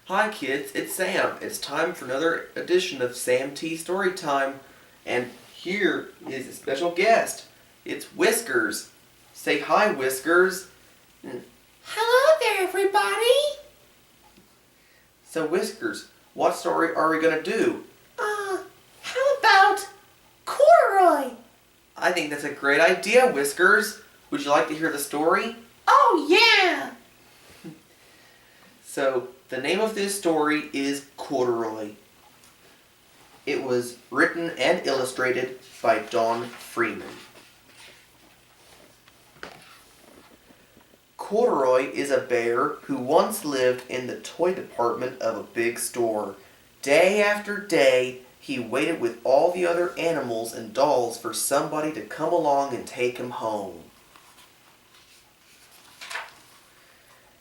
Hi kids, it's Sam. It's time for another edition of Sam T Storytime. And here is a special guest. It's Whiskers. Say hi, Whiskers. Hello there, everybody. So Whiskers, what story are we going to do? How about Corduroy? I think that's a great idea, Whiskers. Would you like to hear the story? Oh, yeah. So, the name of this story is Corduroy. It was written and illustrated by Don Freeman. Corduroy is a bear who once lived in the toy department of a big store. Day after day, he waited with all the other animals and dolls for somebody to come along and take him home.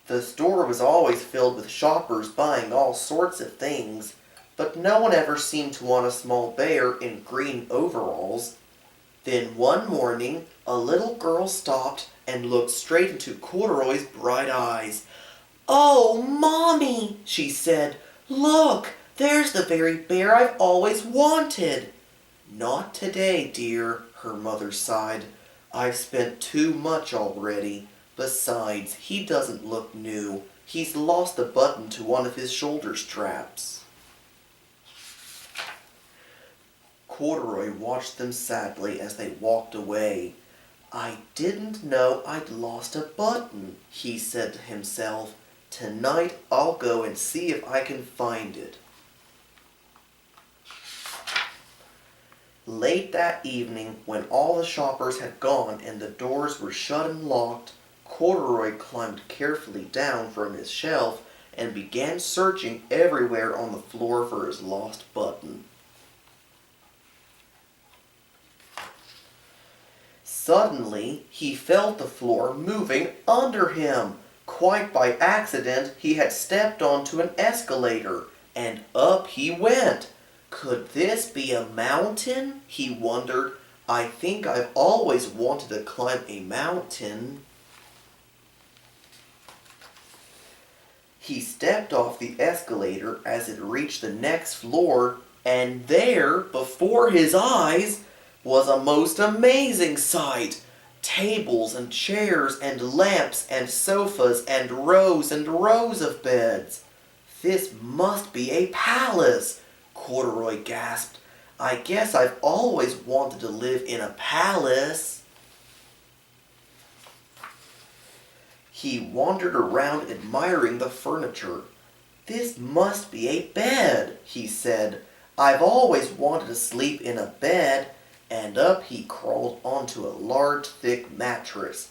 The store was always filled with shoppers buying all sorts of things, but no one ever seemed to want a small bear in green overalls. Then one morning, a little girl stopped and looked straight into Corduroy's bright eyes. "Oh, Mommy," she said, "look, there's the very bear I've always wanted." "Not today, dear," her mother sighed. "I've spent too much already. Besides, he doesn't look new. He's lost a button to one of his shoulder straps." Corduroy watched them sadly as they walked away. "I didn't know I'd lost a button," he said to himself. "Tonight I'll go and see if I can find it." Late that evening, when all the shoppers had gone and the doors were shut and locked, Corduroy climbed carefully down from his shelf and began searching everywhere on the floor for his lost button. Suddenly, he felt the floor moving under him. Quite by accident, he had stepped onto an escalator, and up he went. Could this be a mountain? He wondered. "I think I've always wanted to climb a mountain." He stepped off the escalator as it reached the next floor, and there, before his eyes, was a most amazing sight. Tables and chairs and lamps and sofas and rows of beds. "This must be a palace," Corduroy gasped. "I guess I've always wanted to live in a palace." He wandered around admiring the furniture. "This must be a bed," he said. "I've always wanted to sleep in a bed." And up he crawled onto a large, thick mattress.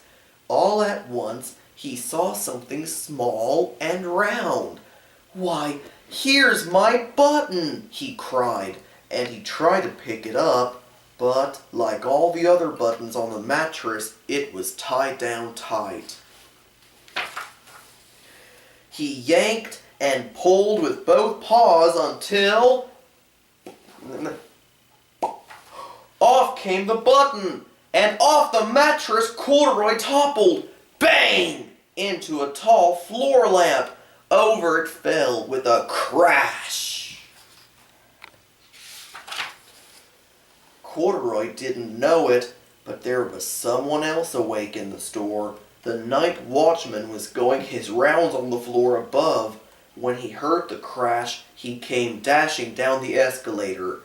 All at once, he saw something small and round. "Why, here's my button!" he cried, and he tried to pick it up, but, like all the other buttons on the mattress, it was tied down tight. He yanked and pulled with both paws until off came the button, and off the mattress Corduroy toppled, bang, into a tall floor lamp. Over it fell with a crash. Corduroy didn't know it, but there was someone else awake in the store. The night watchman was going his rounds on the floor above. When he heard the crash, he came dashing down the escalator.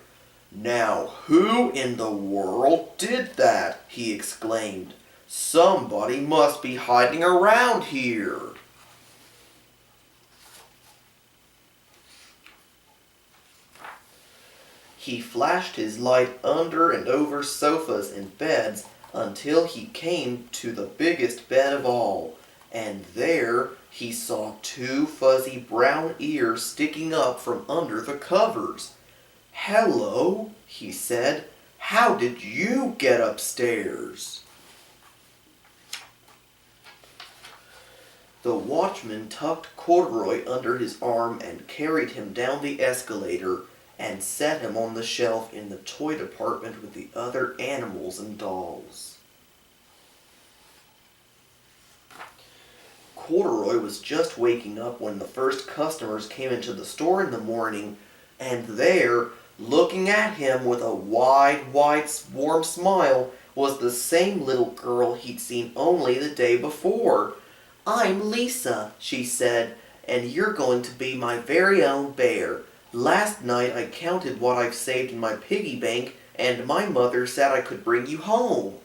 "Now, who in the world did that?" he exclaimed. "Somebody must be hiding around here." He flashed his light under and over sofas and beds until he came to the biggest bed of all, and there he saw two fuzzy brown ears sticking up from under the covers. "Hello," he said. "How did you get upstairs?" The watchman tucked Corduroy under his arm and carried him down the escalator and set him on the shelf in the toy department with the other animals and dolls. Corduroy was just waking up when the first customers came into the store in the morning, and there, looking at him with a wide, warm smile, was the same little girl he'd seen only the day before. "I'm Lisa," she said, "and you're going to be my very own bear. Last night I counted what I've saved in my piggy bank, and my mother said I could bring you home."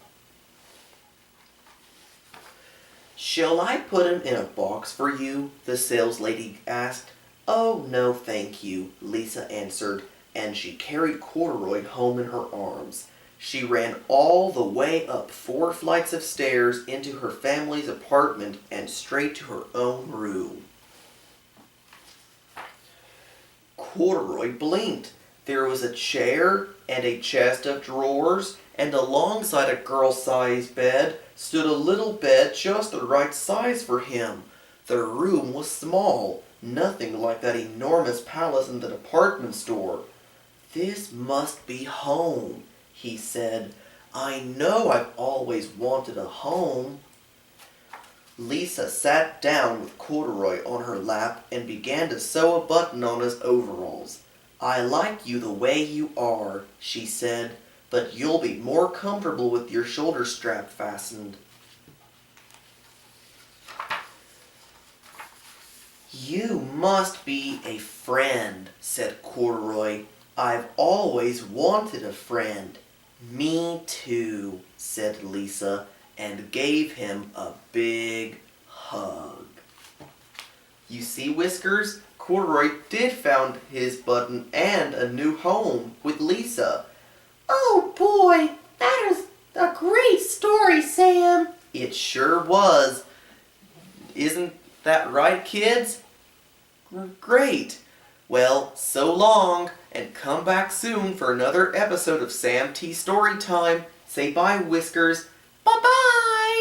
"Shall I put him in a box for you?" the saleslady asked. "Oh, no, thank you," Lisa answered, and she carried Corduroy home in her arms. She ran all the way up 4 flights of stairs into her family's apartment and straight to her own room. Corduroy blinked. There was a chair and a chest of drawers, and alongside a girl-sized bed stood a little bed just the right size for him. The room was small, nothing like that enormous palace in the department store. "This must be home," he said. "I know I've always wanted a home." Lisa sat down with Corduroy on her lap and began to sew a button on his overalls. "I like you the way you are," she said, "but you'll be more comfortable with your shoulder strap fastened." "You must be a friend," said Corduroy. "I've always wanted a friend." "Me too," said Lisa, and gave him a big hug. You see, Whiskers, Corduroy did found his button and a new home with Lisa. Oh boy, that is a great story, Sam. It sure was. Isn't that right, kids? Great. Well, so long, and come back soon for another episode of Sam T Storytime. Say bye, Whiskers. Bye-bye.